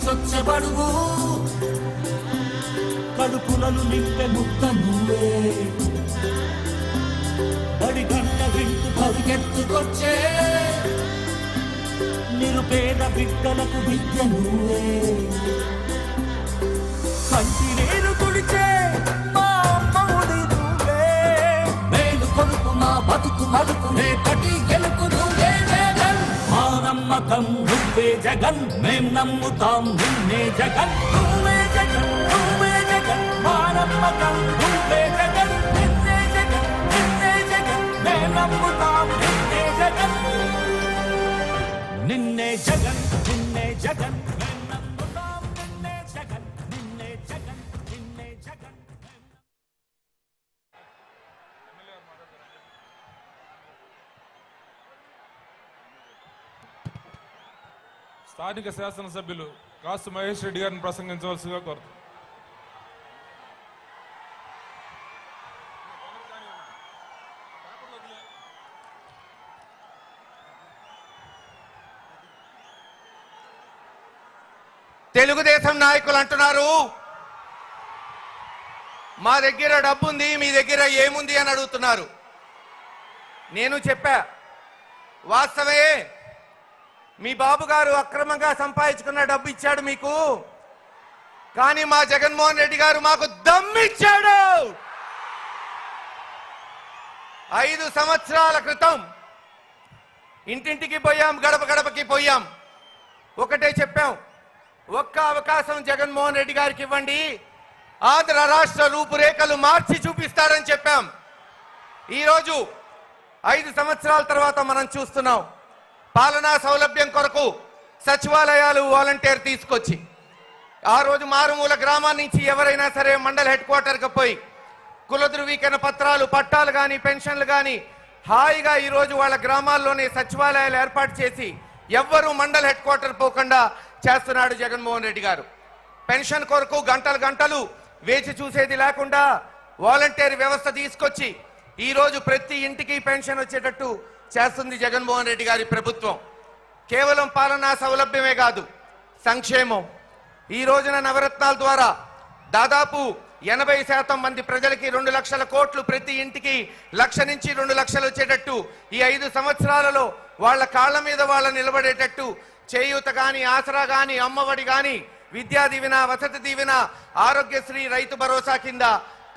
స్వచ్ఛబడువు కడుపులను నింపే ముక్త నువ్వే బడి గంట వింటూ పరిగెత్తుకొచ్చే నిరుపేద బిడ్డలకు విద్య నువ్వే కంటి నీరు తుడిచే మా అమ్మవుడి నువ్వే మేలు కొడుకు మా బతుకు మలుపు రేపటి గెలుపు నువ్వే జగన్ మా నమ్మకం నువ్వే జగన్ మేం నమ్ముతాం నిన్నే జగన్ నువ్వే జగన్ నువ్వే జగన్ మా నమ్మకం నువ్వే జగన్ నిన్నే జగన్ నిన్నే జగన్ మేం నమ్ముతాం నిన్నే జగన్ నిన్నే జగన్ నిన్నే జగన్ మేం నమ్ముతాం నిన్నే జగన్ నిన్నే జగన్ నిన్నే జగన్ స్థానిక శాసనసభ్యులు కాసు మహేష్ రెడ్డి గారిని ప్రసంగించవలసిగా కోరుతారు. తెలుగుదేశం నాయకులు అంటున్నారు మా దగ్గర డబ్బుంది మీ దగ్గర ఏముంది అని అడుగుతున్నారు. నేను చెప్పా వాస్తవే మీ బాబు గారు అక్రమంగా సంపాదించుకున్న డబ్బు ఇచ్చాడు మీకు, కానీ మా జగన్మోహన్ రెడ్డి గారు మాకు దమ్మిచ్చాడు. 5 సంవత్సరాల క్రితం ఇంటింటికి పోయాం, గడప గడపకి పోయాం, ఒకటే చెప్పాం, ఒక్క అవకాశం జగన్మోహన్ రెడ్డి గారికి ఇవ్వండి, ఆంధ్ర రాష్ట్ర రూపురేఖలు మార్చి చూపిస్తారని చెప్పాం. ఈరోజు 5 సంవత్సరాల తర్వాత మనం చూస్తున్నాం పాలనా సౌలభ్యం కొరకు సచివాలయాలు వాలంటీర్ తీసుకొచ్చి ఆ రోజు మారుమూల గ్రామాల నుంచి ఎవరైనా సరే మండల హెడ్ క్వార్టర్కి పోయి కుల ధృవీకరణ పత్రాలు పట్టాలు కానీ పెన్షన్లు కానీ హాయిగా ఈరోజు వాళ్ళ గ్రామాల్లోనే సచివాలయాలు ఏర్పాటు చేసి ఎవ్వరూ మండల హెడ్ క్వార్టర్ పోకుండా చేస్తున్నాడు జగన్మోహన్ రెడ్డి గారు. పెన్షన్ కొరకు గంటలు గంటలు వేచి చూసేది లేకుండా వాలంటీర్ వ్యవస్థ తీసుకొచ్చి ఈరోజు ప్రతి ఇంటికి పెన్షన్ వచ్చేటట్టు చేస్తుంది జగన్మోహన్ రెడ్డి గారి ప్రభుత్వం. కేవలం పాలనా సౌలభ్యమే కాదు, సంక్షేమం. ఈ రోజున నవరత్నాల ద్వారా దాదాపు 80% మంది ప్రజలకి 2 లక్షల కోట్లు, ప్రతి ఇంటికి 1 నుంచి 2 లక్షలు వచ్చేటట్టు ఈ 5 సంవత్సరాలలో వాళ్ళ కాళ్ళ మీద వాళ్ళ నిలబడేటట్టు చేయూత కానీ, ఆసరా కానీ, అమ్మఒడి కానీ, విద్యా దీవెన, వసతి దీవెన, ఆరోగ్యశ్రీ, రైతు భరోసా కింద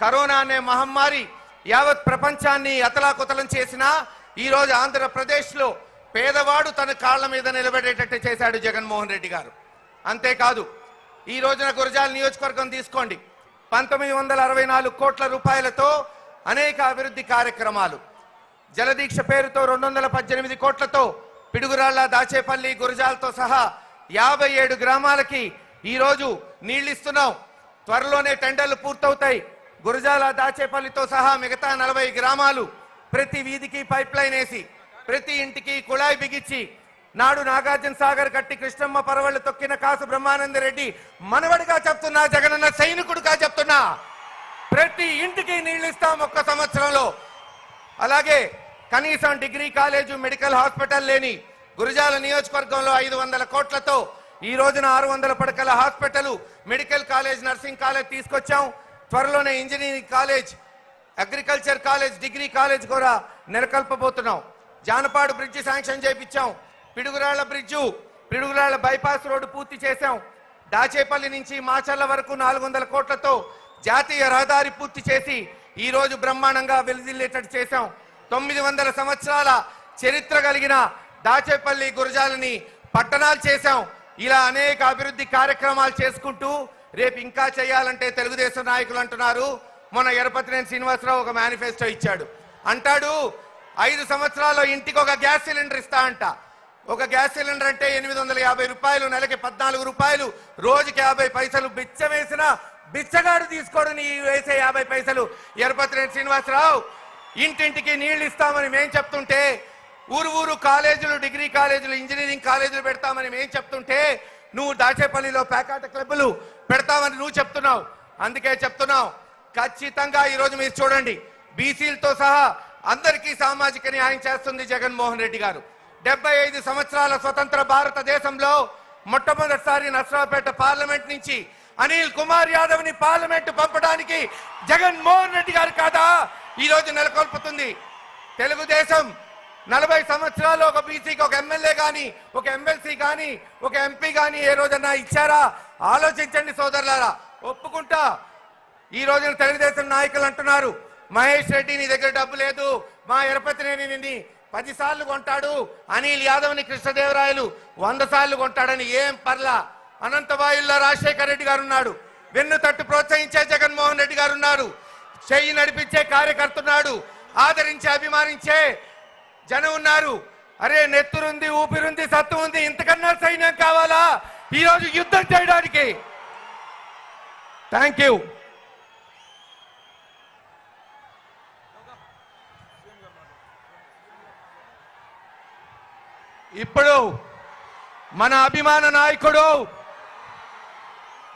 కరోనా అనే మహమ్మారి యావత్ ప్రపంచాన్ని అతలాకుతలం చేసినా ఈరోజు ఆంధ్రప్రదేశ్లో పేదవాడు తన కాళ్ళ మీద నిలబడేటట్టు చేశాడు జగన్మోహన్ రెడ్డి గారు. అంతేకాదు ఈ రోజున గురజాల నియోజకవర్గం తీసుకోండి, 1964 కోట్ల రూపాయలతో అనేక అభివృద్ధి కార్యక్రమాలు, జలదీక్ష పేరుతో 218 కోట్లతో పిడుగురాళ్ల, దాచేపల్లి, గురజాలతో సహా 57 గ్రామాలకి ఈరోజు నీళ్ళిస్తున్నాం. త్వరలోనే టెండర్లు పూర్తవుతాయి. గురజాల, దాచేపల్లితో సహా మిగతా 40 గ్రామాలు ప్రతి వీధికి పైప్ లైన్ వేసి ప్రతి ఇంటికి కుళాయి బిగించి నాడు నాగార్జున సాగర్ కట్టి కృష్ణమ్మ పరవళ్లు తొక్కిన కాసు బ్రహ్మానంద రెడ్డి మనవడిగా చెప్తున్నా, జగనన్న సైనికుడిగా చెప్తున్నా, ప్రతి ఇంటికి నీళ్లు ఇస్తాం 1 సంవత్సరంలో. అలాగే కనీసం డిగ్రీ కాలేజు, మెడికల్ హాస్పిటల్ లేని గురజాల నియోజకవర్గంలో 500 కోట్లతో ఈ రోజున 600 పడకల hospital, medical college, nursing college తీసుకొచ్చాం. త్వరలోనే engineering college, agriculture college, degree college కూడా నెలకొల్పబోతున్నాం. జానపాడు బ్రిడ్జి శాంక్షన్ చేయించాం. Piduguralla bridge, Piduguralla bypass road పూర్తి చేశాం. దాచేపల్లి నుంచి మాచర్ల వరకు 400 కోట్లతో జాతీయ రహదారి పూర్తి చేసి ఈ రోజు బ్రహ్మాండంగా వెలుదిల్లేటట్టు చేశాం. 900 సంవత్సరాల చరిత్ర కలిగిన దాచేపల్లి, గురజాలని పట్టణాలు చేశాం. ఇలా అనేక అభివృద్ధి కార్యక్రమాలు చేసుకుంటూ రేపు ఇంకా చేయాలంటే తెలుగుదేశం నాయకులు అంటున్నారు, మొన్న ఎరపతినేని శ్రీనివాసరావు ఒక మేనిఫెస్టో ఇచ్చాడు, అంటాడు 5 సంవత్సరాల్లో ఇంటికి ఒక గ్యాస్ సిలిండర్ ఇస్తా అంట. ఒక గ్యాస్ సిలిండర్ అంటే 850 రూపాయలు, నెలకి 14 రూపాయలు, రోజుకి 50 పైసలు. బిచ్చ వేసిన బిచ్చగాడు తీసుకోడు నీ వేసే 50 పైసలు. ఎరపతినేని శ్రీనివాసరావు ఇంటింటికి నీళ్లు ఇస్తామని మేం చెప్తుంటే, ఊరు కాలేజీలు, డిగ్రీ కాలేజీలు, ఇంజనీరింగ్ కాలేజీలు పెడతామని మేం చెప్తుంటే, నువ్వు దాచేపల్లిలో ప్యాకాట క్లబ్లు పెడతామని నువ్వు చెప్తున్నావు. అందుకే చెప్తున్నావు, ఖచ్చితంగా ఈరోజు మీరు చూడండి, బీసీలతో సహా అందరికీ సామాజిక న్యాయం చేస్తుంది జగన్మోహన్ రెడ్డి గారు. 75 సంవత్సరాల స్వతంత్ర భారతదేశంలో మొట్టమొదటిసారి నర్సరావుపేట పార్లమెంట్ నుంచి అనిల్ కుమార్ యాదవ్ ని పార్లమెంట్ పంపడానికి జగన్మోహన్ రెడ్డి గారు కాదా ఈ రోజు నెలకొల్పుతుంది. తెలుగుదేశం 40 సంవత్సరాలు ఒక బీసీకి ఒక ఎమ్మెల్యే కానీ, ఒక ఎమ్మెల్సీ కానీ, ఒక ఎంపీ కానీ ఏ రోజన్నా ఇచ్చారా? ఆలోచించండి సోదరులారా. ఒప్పుకుంటా. ఈ రోజున తెలుగుదేశం నాయకులు అంటున్నారు, మహేష్ రెడ్డి నీ దగ్గర డబ్బు లేదు, మా ఎరపతినేని నిన్ను 10 సార్లు కొంటాడు, అనిల్ యాదవ్ని కృష్ణదేవరాయలు 100 సార్లు కొంటాడని. ఏం పర్లా. అనంతవాయుల్లో రాజశేఖర రెడ్డి గారు ఉన్నాడు, వెన్ను తట్టు ప్రోత్సహించే జగన్మోహన్ రెడ్డి గారు ఉన్నారు, చెయ్యి నడిపించే కార్యకర్త ఉన్నాడు, ఆదరించే అభిమానించే జనం ఉన్నారు. అరే నెత్తురుంది, ఊపిరుంది, సత్తు ఉంది, ఇంతకన్నా సైన్యం కావాలా ఈరోజు యుద్ధం చేయడానికి? Thank you. ఇప్పుడు మన అభిమాన నాయకుడు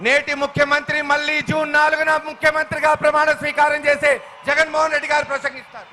నేటి ముఖ్యమంత్రి మళ్ళీ జూన్ 4న ముఖ్యమంత్రిగా ప్రమాణ స్వీకారం చేసే జగన్మోహన్ రెడ్డి గారు ప్రసంగిస్తారు.